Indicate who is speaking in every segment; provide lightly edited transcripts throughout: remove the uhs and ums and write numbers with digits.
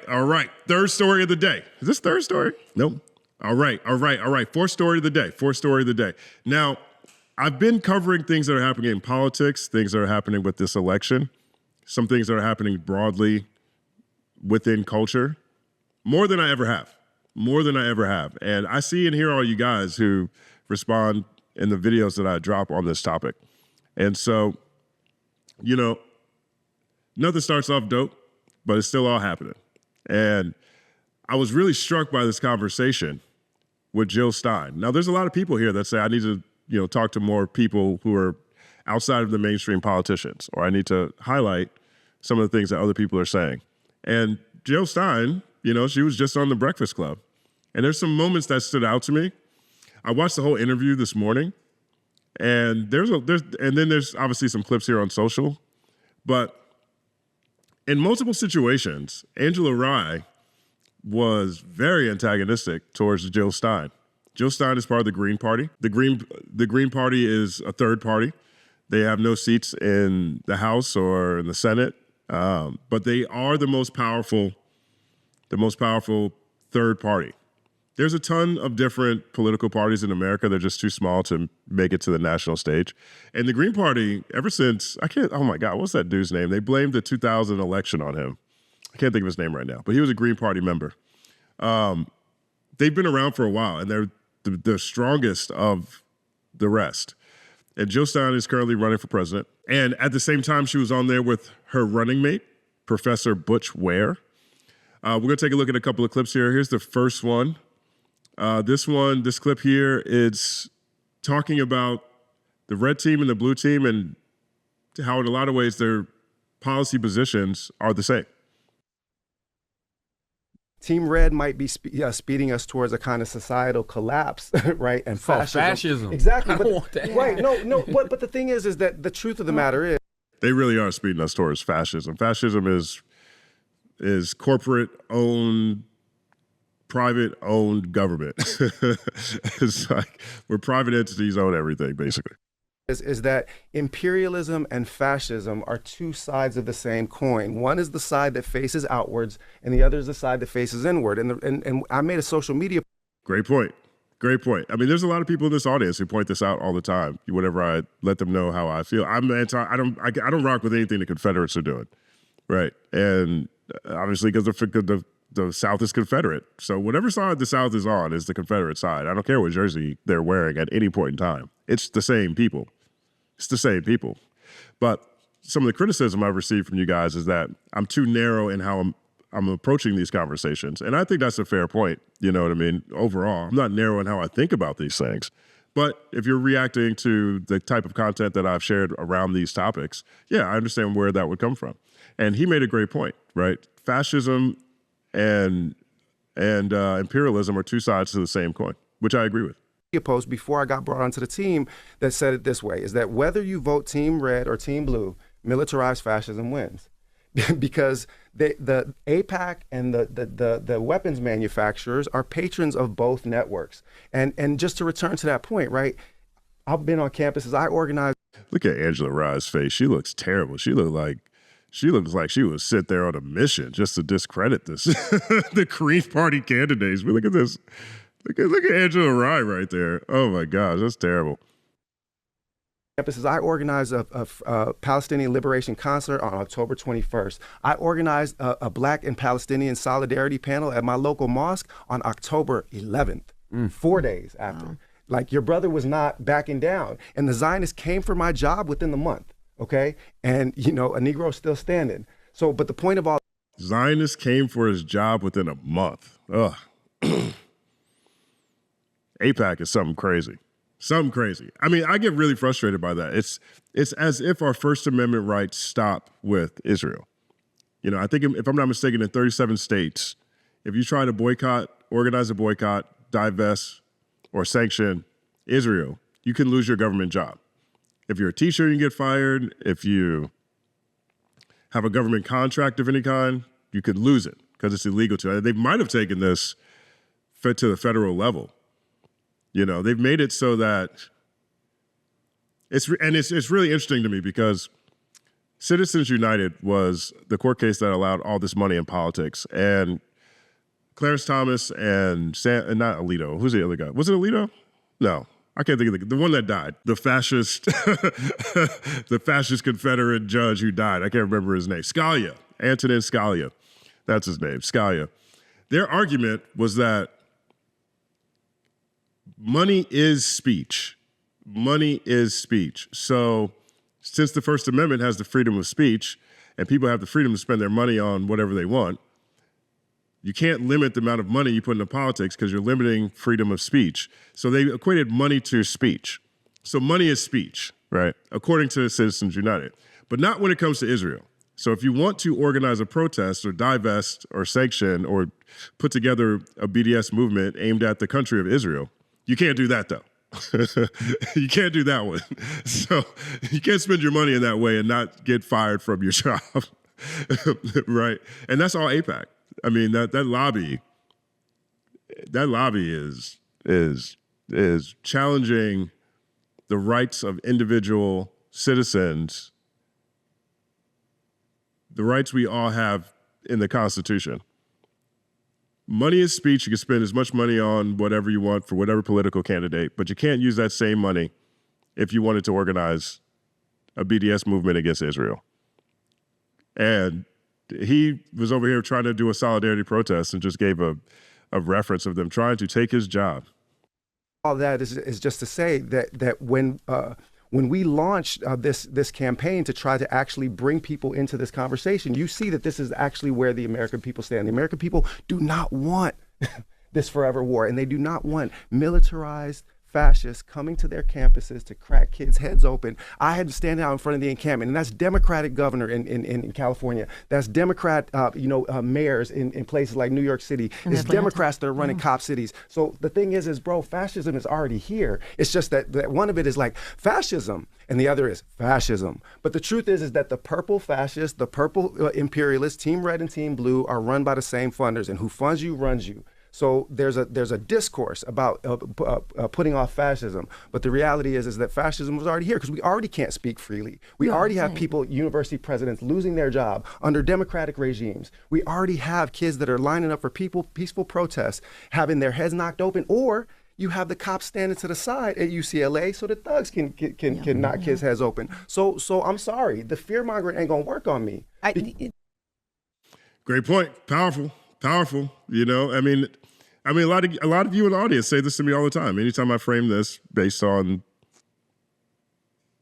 Speaker 1: right. Third story of the day. Is this third story? Nope. All right. Fourth story of the day. Now, I've been covering things that are happening in politics, things that are happening with this election, some things that are happening broadly within culture, more than I ever have. And I see and hear all you guys who respond in the videos that I drop on this topic. And so, nothing starts off dope, but it's still all happening. And I was really struck by this conversation with Jill Stein. Now, there's a lot of people here that say I need to, talk to more people who are outside of the mainstream politicians, or I need to highlight some of the things that other people are saying. And Jill Stein, she was just on The Breakfast Club. And there's some moments that stood out to me. I watched the whole interview this morning, and then there's obviously some clips here on social, but in multiple situations, Angela Rye was very antagonistic towards Jill Stein. Jill Stein is part of the Green Party. The Green Party is a third party. They have no seats in the House or in the Senate, but they are the most powerful third party. There's a ton of different political parties in America. They're just too small to make it to the national stage. And the Green Party, ever since, oh my God, what's that dude's name? They blamed the 2000 election on him. I can't think of his name right now, but he was a Green Party member. They've been around for a while, and they're the strongest of the rest. And Jill Stein is currently running for president. And at the same time, she was on there with her running mate, Professor Butch Ware. We're going to take a look at a couple of clips here. Here's the first one. This clip here is talking about the red team and the blue team and how in a lot of ways their policy positions are the same.
Speaker 2: Team Red might be speeding us towards a kind of societal collapse, right? And
Speaker 3: fascism.
Speaker 2: Exactly.
Speaker 3: I don't want that.
Speaker 2: Right. No. But the thing is that the truth of the matter is,
Speaker 1: they really are speeding us towards fascism. Fascism is corporate-owned, private-owned government. It's like where private entities own everything, basically.
Speaker 2: Is that imperialism and fascism are two sides of the same coin. One is the side that faces outwards, and the other is the side that faces inward. And I made a social media.
Speaker 1: Great point. I mean, there's a lot of people in this audience who point this out all the time. Whenever I let them know how I feel, I don't rock with anything the Confederates are doing, right? And obviously, because the South is Confederate, so whatever side the South is on is the Confederate side. I don't care what jersey they're wearing at any point in time. It's the same people. But some of the criticism I've received from you guys is that I'm too narrow in how I'm approaching these conversations. And I think that's a fair point. You know what I mean? Overall, I'm not narrow in how I think about these things. But if you're reacting to the type of content that I've shared around these topics, yeah, I understand where that would come from. And he made a great point, right? Fascism and imperialism are two sides to the same coin, which I agree with.
Speaker 2: Post before I got brought onto the team that said it this way, is that whether you vote Team Red or Team Blue, militarized fascism wins. Because the AIPAC and the weapons manufacturers are patrons of both networks. And just to return to that point, right, I've been on campuses, I organized.
Speaker 1: Look at Angela Rye's face. She looks terrible. She looks like she would sit there on a mission just to discredit this, the Green Party candidates. But look at this. Look at Angela Rye right there. Oh my gosh, that's terrible.
Speaker 2: Campuses, I organized a Palestinian Liberation Concert on October 21st. I organized a Black and Palestinian Solidarity panel at my local mosque on October 11th, 4 days after. Wow. Like, your brother was not backing down. And the Zionists came for my job within the month, okay? And, a Negro is still standing. So, but the point of all...
Speaker 1: Zionists came for his job within a month. Ugh. AIPAC is something crazy. I mean, I get really frustrated by that. It's as if our First Amendment rights stop with Israel. I think, if I'm not mistaken, in 37 states, if you try to organize a boycott, divest, or sanction Israel, you can lose your government job. If you're a teacher, you can get fired. If you have a government contract of any kind, you could lose it because it's illegal to. They might have taken this to the federal level. They've made it so that it's really interesting to me because Citizens United was the court case that allowed all this money in politics. And Clarence Thomas and not Alito. Who's the other guy? Was it Alito? No. I can't think of the one that died. The fascist, the fascist Confederate judge who died. I can't remember his name. Scalia. Antonin Scalia. That's his name. Scalia. Their argument was that money is speech. Money is speech. So since the First Amendment has the freedom of speech and people have the freedom to spend their money on whatever they want, you can't limit the amount of money you put into politics because you're limiting freedom of speech. So they equated money to speech. So money is speech, right? According to Citizens United, but not when it comes to Israel. So if you want to organize a protest or divest or sanction or put together a BDS movement aimed at the country of Israel, you can't do that though. You can't do that one. So you can't spend your money in that way and not get fired from your job, right? And that's all AIPAC. I mean, that lobby is challenging the rights of individual citizens, the rights we all have in the Constitution. Money is speech. You can spend as much money on whatever you want for whatever political candidate, but you can't use that same money if you wanted to organize a BDS movement against Israel. And he was over here trying to do a solidarity protest and just gave a reference of them trying to take his job.
Speaker 2: All that is just to say that when we launched this campaign to try to actually bring people into this conversation, you see that this is actually where the American people stand. The American people do not want this forever war, and they do not want militarized fascists coming to their campuses to crack kids' heads open. I had to stand out in front of the encampment, and that's Democratic governor in California. That's Democrat, mayors in places like New York City. It's Democrats that are running cop cities. So the thing is, bro, fascism is already here. It's just that one of it is like fascism, and the other is fascism. But the truth is that the purple fascists, the purple imperialists, Team Red and Team Blue, are run by the same funders, and who funds you runs you. So there's a discourse about putting off fascism, but the reality is that fascism was already here because we already can't speak freely. We already have people, university presidents, losing their job under democratic regimes. We already have kids that are lining up for peaceful protests, having their heads knocked open, or you have the cops standing to the side at UCLA so the thugs can knock kids' heads open. So I'm sorry, the fear mongering ain't gonna work on me.
Speaker 1: Great point. Powerful. You know, I mean, a lot of you in the audience say this to me all the time. Anytime I frame this based on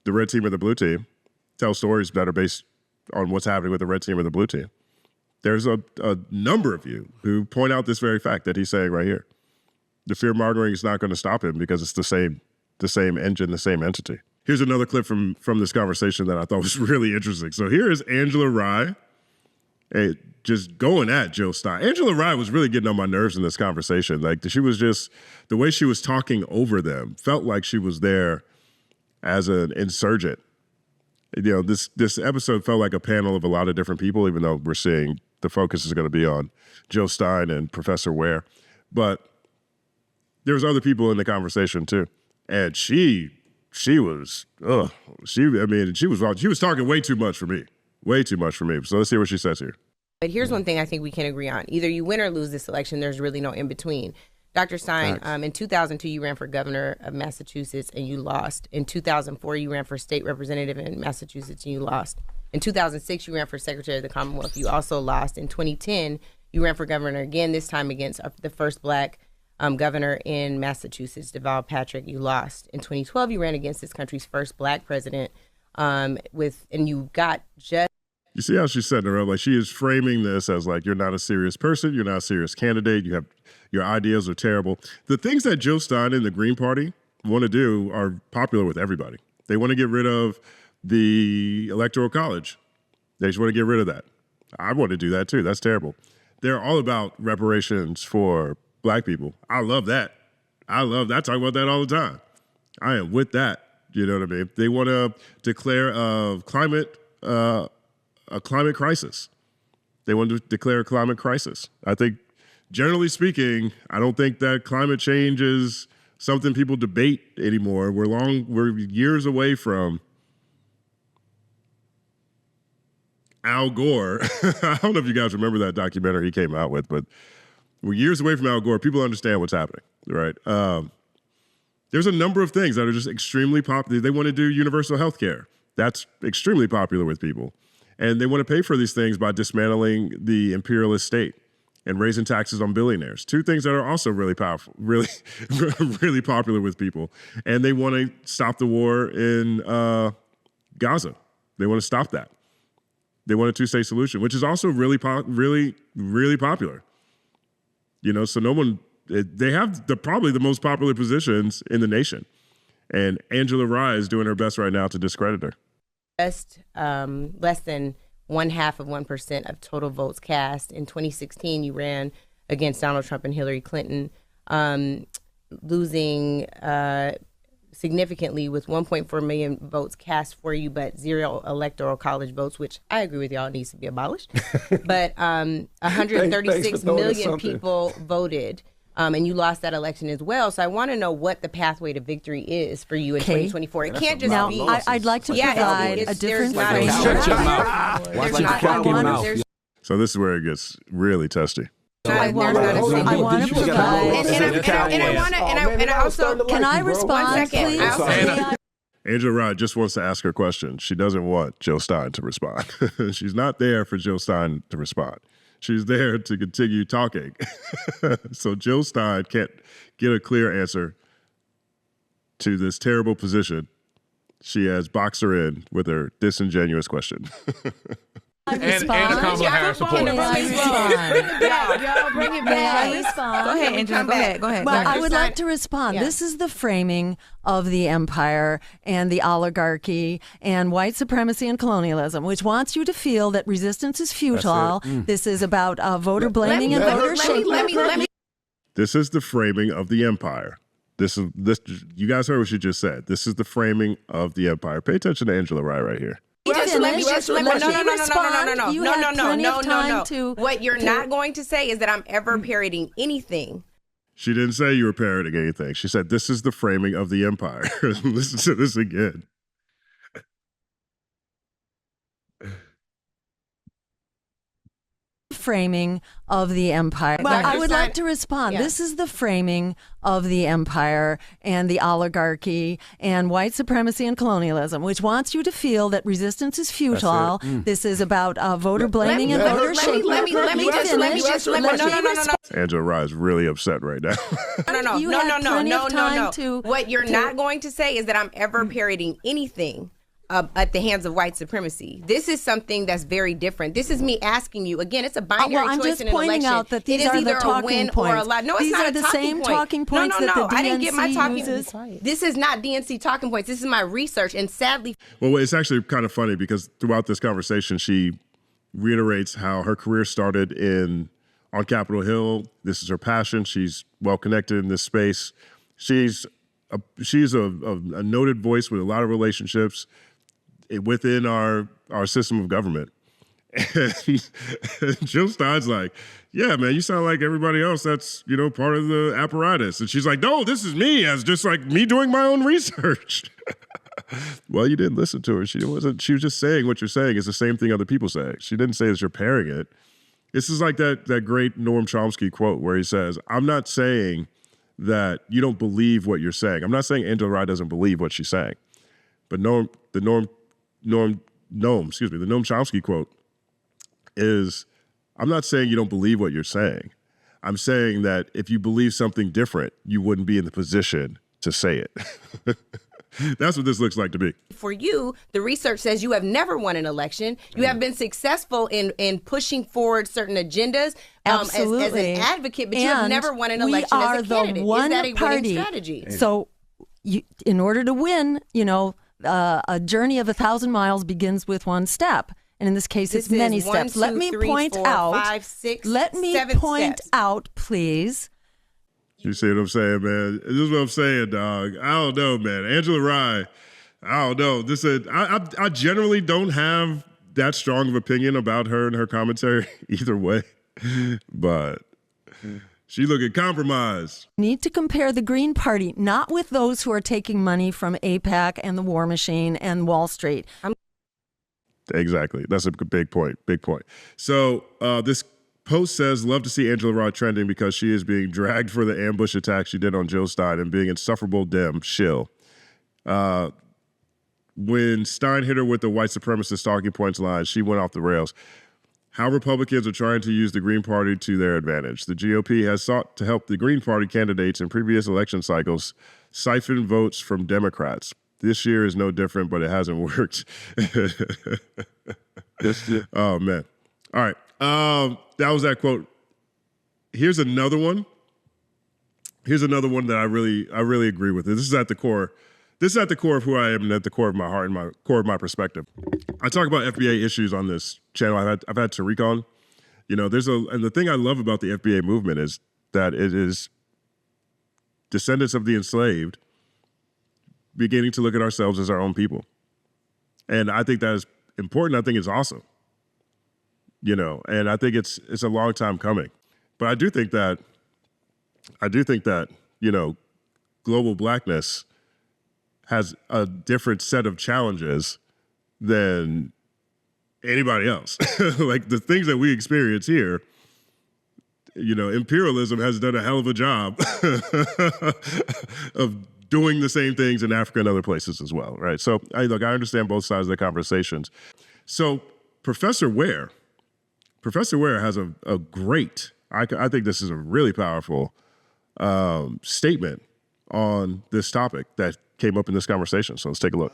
Speaker 1: the red team or the blue team, tell stories that are based on what's happening with the red team or the blue team. There's a number of you who point out this very fact that he's saying right here. The fear mongering is not going to stop him because it's the same engine, the same entity. Here's another clip from this conversation that I thought was really interesting. So here is Angela Rye. Just going at Jill Stein. Angela Rye was really getting on my nerves in this conversation. Like, she was just, the way she was talking over them felt like she was there as an insurgent. You know, this episode felt like a panel of a lot of different people, even though we're seeing the focus is going to be on Jill Stein and Professor Ware. But there was other people in the conversation too. And she was talking way too much for me. Way too much for me. So let's see what she says here.
Speaker 3: But here's one thing I think we can agree on. Either you win or lose this election. There's really no in between. Dr. Stein, in 2002, you ran for governor of Massachusetts and you lost. In 2004, you ran for state representative in Massachusetts and you lost. In 2006, you ran for secretary of the Commonwealth. You also lost. In 2010, you ran for governor again, this time against the first black governor in Massachusetts, Deval Patrick. You lost. In 2012, you ran against this country's first black president and you got just.
Speaker 1: You see how she's setting her up? Like, she is framing this as like, you're not a serious person, you're not a serious candidate, your ideas are terrible. The things that Jill Stein and the Green Party want to do are popular with everybody. They want to get rid of the Electoral College. They just want to get rid of that. I want to do that too. That's terrible. They're all about reparations for black people. I love that. I talk about that all the time. I am with that. You know what I mean? They want to declare a climate crisis. They want to declare a climate crisis. I think, generally speaking, I don't think that climate change is something people debate anymore. We're years away from Al Gore, I don't know if you guys remember that documentary he came out with, but we're years away from Al Gore. People understand what's happening, right? There's a number of things that are just extremely popular. They want to do universal health care. That's extremely popular with people. And they want to pay for these things by dismantling the imperialist state and raising taxes on billionaires. Two things that are also really powerful, really, really popular with people. And they want to stop the war in Gaza. They want to stop that. They want a two-state solution, which is also really popular. You know, so no one, they have probably the most popular positions in the nation. And Angela Rye is doing her best right now to discredit her.
Speaker 3: Just less than 0.5% of total votes cast. In 2016, you ran against Donald Trump and Hillary Clinton, losing significantly with 1.4 million votes cast for you, but 0 electoral college votes, which I agree with y'all needs to be abolished. But 136 million people voted. And you lost that election as well. So I want to know what the pathway to victory is for you in 2024. It can't just be.
Speaker 4: Now, I'd like to provide a different frame.
Speaker 5: Shut your mouth. Watch your fucking mouth.
Speaker 1: So this is where it gets really testy.
Speaker 4: I want to provide.
Speaker 3: And I also.
Speaker 4: Can I respond, please?
Speaker 1: Angela Rye just wants to ask her question. She doesn't want Jill Stein to respond. She's not there for Jill Stein to respond. She's there to continue talking. So Jill Stein can't get a clear answer to this terrible position. She has boxed her in with her disingenuous question.
Speaker 5: And Kamala Harris supporter.
Speaker 3: Bring it back, y'all. Bring it back.
Speaker 4: May I respond?
Speaker 3: Go ahead, Angela. Go ahead.
Speaker 4: Well, I would like to respond.
Speaker 3: Yeah.
Speaker 4: This is the framing of the empire and the oligarchy and white supremacy and colonialism, which wants you to feel that resistance is futile. This is about voter blaming and voter shaming.
Speaker 3: Let me.
Speaker 1: This is the framing of the empire. This. You guys heard what she just said. This is the framing of the empire. Pay attention to Angela Rye right here.
Speaker 3: No. What you're not going to say is that I'm ever parroting anything.
Speaker 1: She didn't say you were parroting anything. She said this is the framing of the empire. Listen to this again.
Speaker 4: Framing of the empire. Well, I would like to respond.
Speaker 3: Yeah.
Speaker 4: This is the framing of the empire and the oligarchy and white supremacy and colonialism, which wants you to feel that resistance is futile. This is about voter blaming and voter shaming.
Speaker 3: Let me just.
Speaker 1: Angela Rye is really upset right now.
Speaker 3: No. What you're not going to say is that I'm ever parroting anything at the hands of white supremacy. This is something that's very different. This is me asking you again. It's a binary choice in an election.
Speaker 4: I'm just pointing out that these are the talking points.
Speaker 3: No, it's not a talking point.
Speaker 4: Talking points that the DNC
Speaker 3: I didn't get my talking
Speaker 4: uses.
Speaker 3: This is not DNC talking points. This is my research, and sadly,
Speaker 1: Well, it's actually kind of funny because throughout this conversation, she reiterates how her career started on Capitol Hill. This is her passion. She's well connected in this space. She's a noted voice with a lot of relationships within our system of government. And Jill Stein's like, yeah, man, you sound like everybody else that's, part of the apparatus. And she's like, no, this is me, as just like me doing my own research. Well, you didn't listen to her. She was just saying what you're saying is the same thing other people say. She didn't say that you're parroting it. This is like that great Noam Chomsky quote where he says, I'm not saying that you don't believe what you're saying. I'm not saying Angela Rye doesn't believe what she's saying. But the Noam Chomsky quote is, I'm not saying you don't believe what you're saying. I'm saying that if you believe something different, you wouldn't be in the position to say it. That's what this looks like to me.
Speaker 3: for you, the research says you have never won an election. You have been successful in pushing forward certain agendas as an advocate, but you have never won an election as a candidate. Is that a winning strategy?
Speaker 4: So in order to win, a journey of 1,000 miles begins with one step. And in this case, it's many steps. Let me point out, please.
Speaker 1: You see what I'm saying, man? This is what I'm saying, dog. I don't know, man. Angela Rye, I don't know. I generally don't have that strong of opinion about her and her commentary either way. But she looking compromised.
Speaker 4: Need to compare the Green Party, not with those who are taking money from AIPAC and the War Machine and Wall Street.
Speaker 1: Exactly. That's a big point. Big point. So this post says, love to see Angela Rod trending because she is being dragged for the ambush attack she did on Jill Stein and being insufferable Dem shill. When Stein hit her with the white supremacist talking points line, she went off the rails. How Republicans are trying to use the Green Party to their advantage. The GOP has sought to help the Green Party candidates in previous election cycles siphon votes from Democrats. This year is no different, but it hasn't worked. Oh, man. All right. That was that quote. Here's another one. Here's another one that I really agree with. This is at the core. This is at the core of who I am and at the core of my heart and my core of my perspective. I talk about FBA issues on this channel. I've had Tariq on. You know, and the thing I love about the FBA movement is that it is descendants of the enslaved beginning to look at ourselves as our own people. And I think that is important. I think it's awesome. You know, and I think it's a long time coming. But I do think that, you know, global blackness has a different set of challenges than anybody else. Like the things that we experience here, you know, imperialism has done a hell of a job of doing the same things in Africa and other places as well, right? So, I understand both sides of the conversations. So, Professor Ware has a great, I think this is a really powerful statement on this topic that came up in this conversation. So let's take a look.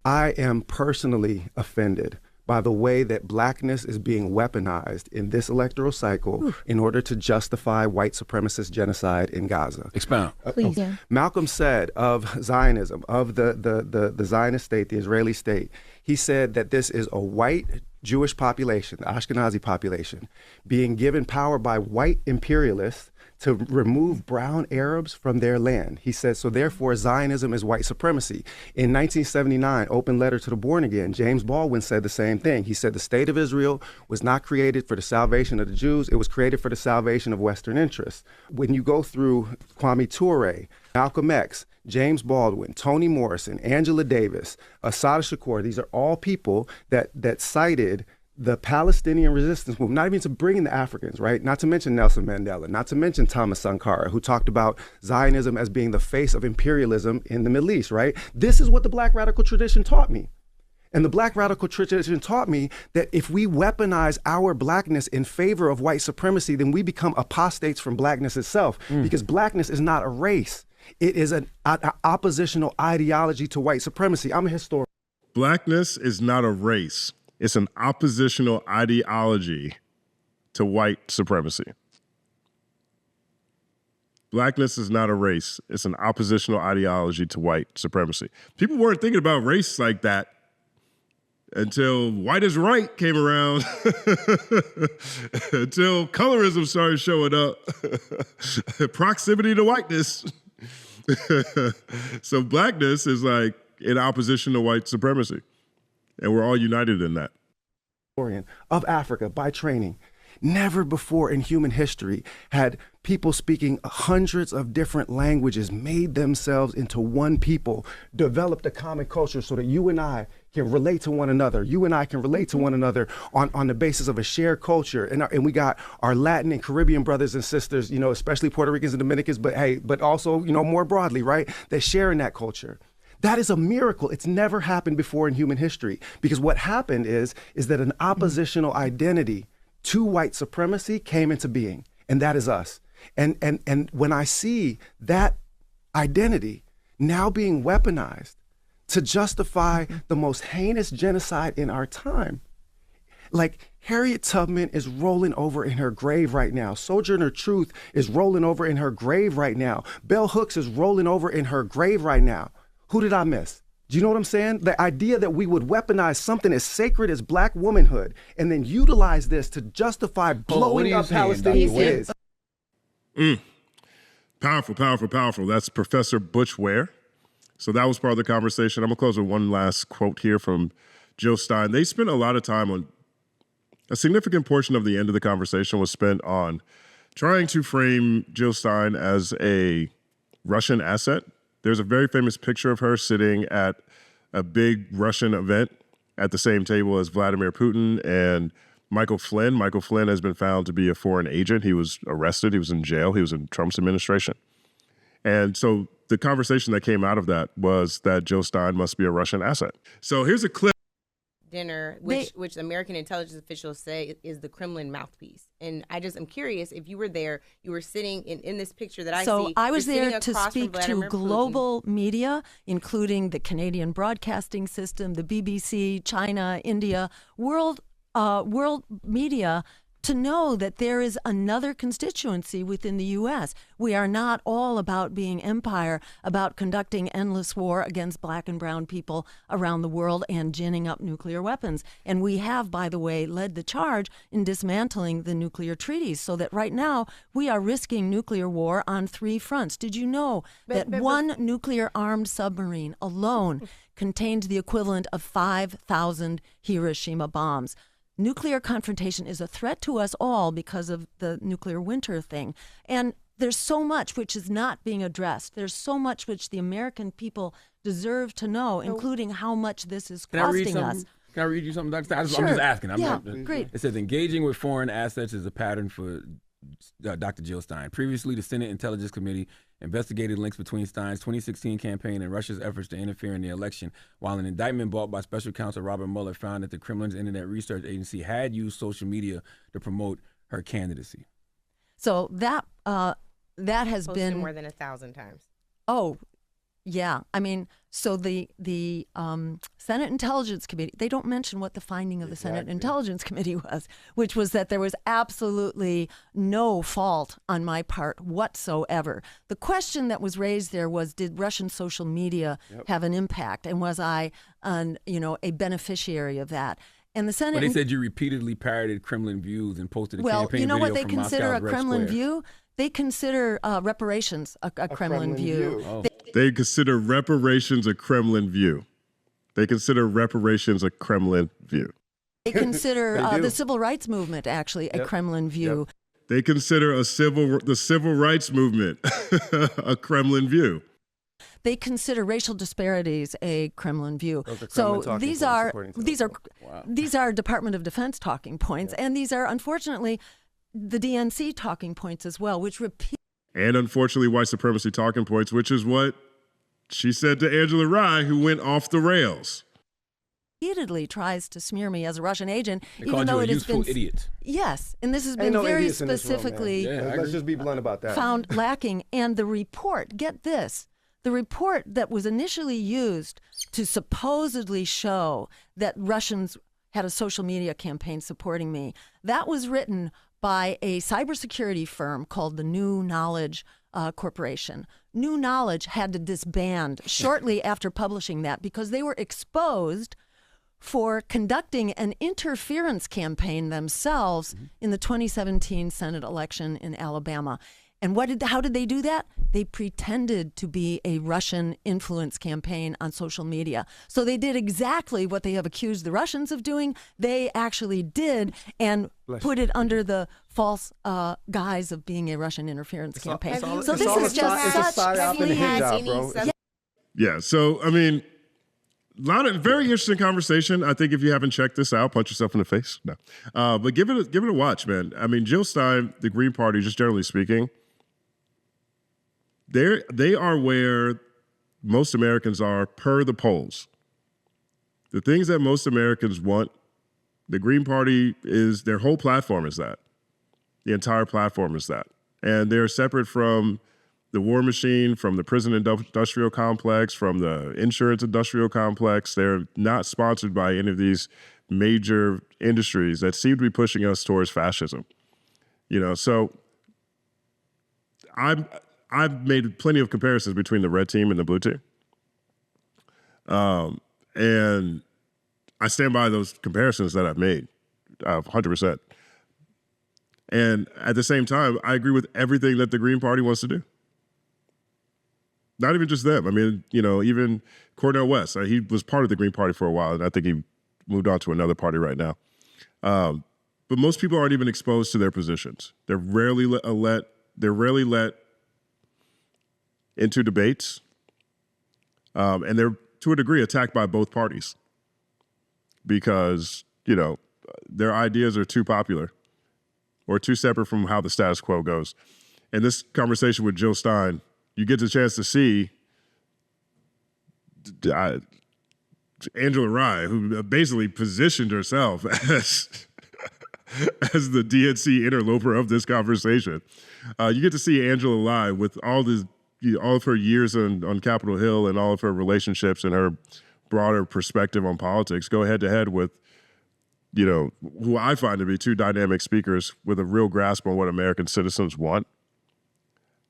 Speaker 2: I am personally offended by the way that blackness is being weaponized in this electoral cycle in order to justify white supremacist genocide in Gaza.
Speaker 5: Expound.
Speaker 3: Please. Yeah.
Speaker 2: Malcolm said of Zionism, of the Zionist state, the Israeli state, he said that this is a white Jewish population, the Ashkenazi population, being given power by white imperialists to remove brown Arabs from their land. He said, so therefore Zionism is white supremacy. In 1979, Open Letter to the Born Again, James Baldwin said the same thing. He said the state of Israel was not created for the salvation of the Jews, it was created for the salvation of Western interests. When you go through Kwame Ture, Malcolm X, James Baldwin, Toni Morrison, Angela Davis, Assata Shakur, these are all people that cited the Palestinian resistance movement, not even to bring in the Africans, right? Not to mention Nelson Mandela, not to mention Thomas Sankara, who talked about Zionism as being the face of imperialism in the Middle East, right? This is what the Black radical tradition taught me. And the Black radical tradition taught me that if we weaponize our blackness in favor of white supremacy, then we become apostates from blackness itself, because blackness is not a race. It is an oppositional ideology to white supremacy. I'm a historian.
Speaker 1: Blackness is not a race. It's an oppositional ideology to white supremacy. Blackness is not a race. It's an oppositional ideology to white supremacy. People weren't thinking about race like that until white is right came around, until colorism started showing up, proximity to whiteness. So blackness is like in opposition to white supremacy. And we're all united in that.
Speaker 2: Of Africa by training. Never before in human history had people speaking hundreds of different languages made themselves into one people, developed a common culture so that you and I can relate to one another. You and I can relate to one another on the basis of a shared culture. And we got our Latin and Caribbean brothers and sisters, you know, especially Puerto Ricans and Dominicans, but also, you know, more broadly, right? That share in that culture. That is a miracle. It's never happened before in human history, because what happened is that an oppositional identity to white supremacy came into being, and that is us. And when I see that identity now being weaponized to justify the most heinous genocide in our time, like Harriet Tubman is rolling over in her grave right now. Sojourner Truth is rolling over in her grave right now. Bell Hooks is rolling over in her grave right now. Who did I miss? Do you know what I'm saying? The idea that we would weaponize something as sacred as black womanhood and then utilize this to justify blowing up Palestinian kids.
Speaker 1: Powerful, powerful, powerful. That's Professor Butch Ware. So that was part of the conversation. I'm going to close with one last quote here from Jill Stein. They spent a lot of time on, a significant portion of the end of the conversation was spent on trying to frame Jill Stein as a Russian asset. There's a very famous picture of her sitting at a big Russian event at the same table as Vladimir Putin and Michael Flynn. Michael Flynn has been found to be a foreign agent. He was arrested. He was in jail. He was in Trump's administration. And so the conversation that came out of that was that Jill Stein must be a Russian asset. So here's a clip.
Speaker 3: Dinner, which American intelligence officials say is the Kremlin mouthpiece. And I'm curious, if you were there, you were sitting in this picture that I see.
Speaker 4: So I was there to
Speaker 3: across from
Speaker 4: speak to
Speaker 3: Vladimir
Speaker 4: global media, including the Canadian Broadcasting System, the BBC, China, India, world media, to know that there is another constituency within the U.S. We are not all about being empire, about conducting endless war against black and brown people around the world and ginning up nuclear weapons. And we have, by the way, led the charge in dismantling the nuclear treaties, so that right now we are risking nuclear war on 3 fronts. Did you know that one nuclear-armed submarine alone contained the equivalent of 5,000 Hiroshima bombs? Nuclear confrontation is a threat to us all because of the nuclear winter thing. And there's so much which is not being addressed. There's so much which the American people deserve to know, including how much this is costing us.
Speaker 5: Can I read you something, Dr. Stein?
Speaker 4: Sure.
Speaker 5: I'm just asking.
Speaker 4: Great.
Speaker 5: It says, engaging with foreign assets is a pattern for Dr. Jill Stein. Previously, the Senate Intelligence Committee investigated links between Stein's 2016 campaign and Russia's efforts to interfere in the election, while an indictment brought by Special Counsel Robert Mueller found that the Kremlin's Internet Research Agency had used social media to promote her candidacy.
Speaker 4: So that has
Speaker 3: Posted
Speaker 4: been
Speaker 3: more than 1,000 times.
Speaker 4: Oh, yeah. I mean, so the Senate Intelligence Committee, they don't mention what the finding of the Senate Intelligence Committee was, which was that there was absolutely no fault on my part whatsoever. The question that was raised there was, did Russian social media have an impact? And was I, a beneficiary of that? And the Senate.
Speaker 5: But they said you repeatedly parroted Kremlin views and posted a campaign
Speaker 4: Well, you know
Speaker 5: video
Speaker 4: what they
Speaker 5: from
Speaker 4: consider
Speaker 5: Moscow's
Speaker 4: a
Speaker 5: Red
Speaker 4: Kremlin
Speaker 5: Square.
Speaker 4: view? They consider reparations a Kremlin view.
Speaker 5: Oh.
Speaker 1: They consider reparations a Kremlin view. They consider reparations a Kremlin view.
Speaker 4: They consider the civil rights movement actually a Kremlin view.
Speaker 1: They consider the civil rights movement a Kremlin view.
Speaker 4: They consider racial disparities a Kremlin view. So these are Department of Defense talking points, and these are unfortunately the DNC talking points as well, which repeat.
Speaker 1: And unfortunately, white supremacy talking points, which is what she said to Angela Rye, who went off the rails.
Speaker 4: Repeatedly tries to smear me as a Russian agent,
Speaker 5: They
Speaker 4: even
Speaker 5: called
Speaker 4: though
Speaker 5: you a
Speaker 4: it has
Speaker 5: useful
Speaker 4: been
Speaker 5: idiot.
Speaker 4: Yes, and this has been
Speaker 2: Ain't no
Speaker 4: very
Speaker 2: idiots in this room, man.
Speaker 4: specifically
Speaker 2: Let's just be blunt about that.
Speaker 4: found lacking. And the report, get this, the report that was initially used to supposedly show that Russians had a social media campaign supporting me, that was written by a cybersecurity firm called the New Knowledge Corporation. New Knowledge had to disband shortly after publishing that because they were exposed for conducting an interference campaign themselves in the 2017 Senate election in Alabama. And how did they do that? They pretended to be a Russian influence campaign on social media. So they did exactly what they have accused the Russians of doing. They actually did, and put it under the false guise of being a Russian interference campaign. So this is just such
Speaker 1: Yeah. So, I mean, very interesting conversation. I think if you haven't checked this out, punch yourself in the face. No. But give it a watch, man. I mean, Jill Stein, the Green Party, just generally speaking, they are where most Americans are per the polls. The things that most Americans want, the Green Party is, their whole platform is that. The entire platform is that. And they're separate from the war machine, from the prison industrial complex, from the insurance industrial complex. They're not sponsored by any of these major industries that seem to be pushing us towards fascism. So I've made plenty of comparisons between the red team and the blue team. And I stand by those comparisons that I've made, 100%. And at the same time, I agree with everything that the Green Party wants to do. Not even just them. I mean, even Cornel West, he was part of the Green Party for a while, and I think he moved on to another party right now. But most people aren't even exposed to their positions. They're rarely let into debates, and they're, to a degree, attacked by both parties. because, you know, their ideas are too popular or too separate from how the status quo goes. In this conversation with Jill Stein, you get the chance to see Angela Rye, who basically positioned herself as the DNC interloper of this conversation. You get to see Angela live with all of her years on Capitol Hill and all of her relationships and her broader perspective on politics go head to head with, you know, who I find to be two dynamic speakers with a real grasp on what American citizens want.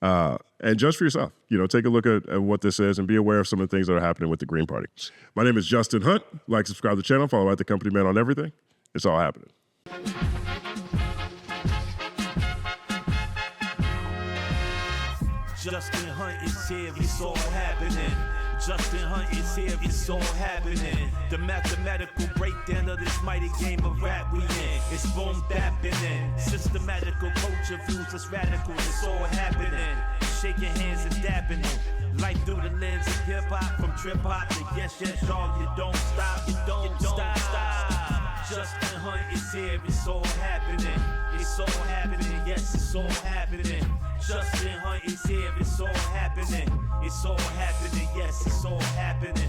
Speaker 1: And judge for yourself. You know, take a look at what this is and be aware of some of the things that are happening with the Green Party. My name is Justin Hunt. Like, subscribe to the channel, follow The Company Man on everything. It's all happening.
Speaker 6: Justin Hunt is here, it's all happening. Justin Hunt is here, it's all happening. The mathematical breakdown of this mighty game of rap we in. It's boom bapping. Systematical culture views that's radical, it's all happening. Shaking hands and dabbing them. Life through the lens of hip hop, from trip hop to yes, y'all, you don't stop, you don't stop. Justin Hunt is here, it's all happening. It's all happening, yes, it's all happening. Justin Hunt is here, it's all happening. It's all happening, yes, it's all happening.